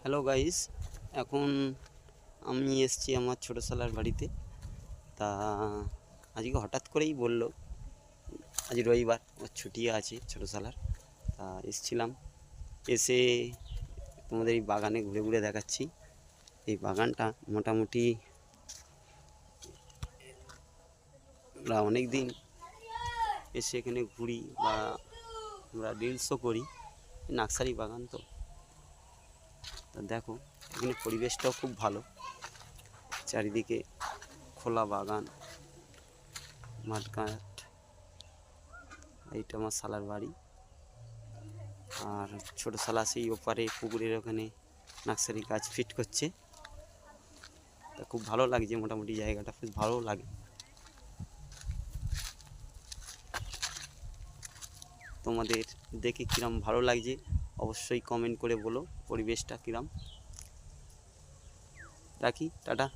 Hello guys, এখন আমি এসেছি আমার ছোটো শালার বাড়িতে। তা আজকে হঠাৎ করেই বলল আজ রবিবার, ওর ছুটি আছে ছোটো শালার। তা এসেছিলাম, এসে তোমাদের এই বাগানে ঘুরে ঘুরে দেখাচ্ছি। এই বাগানটা মোটামুটি আমরা অনেক দিন এসে এখানে ঘুরি বা আমরা রিলসও করি। নার্সারি বাগান তো, তা দেখো এখানে পরিবেশটাও খুব ভালো, চারিদিকে খোলা বাগান, মাঠঘাট। এইটা আমার শালার বাড়ি, আর ছোটো শালা সেই ওপারে পুকুরের ওখানে নার্সারি গাছ ফিট করছে। তা খুব ভালো লাগছে, মোটামুটি জায়গাটা বেশ ভালো লাগে। তোমাদের দেখে কিরম ভালো লাগছে অবশ্যই কমেন্ট করে বলো, পরিবেশটা কিরম। রাখি, টাটা।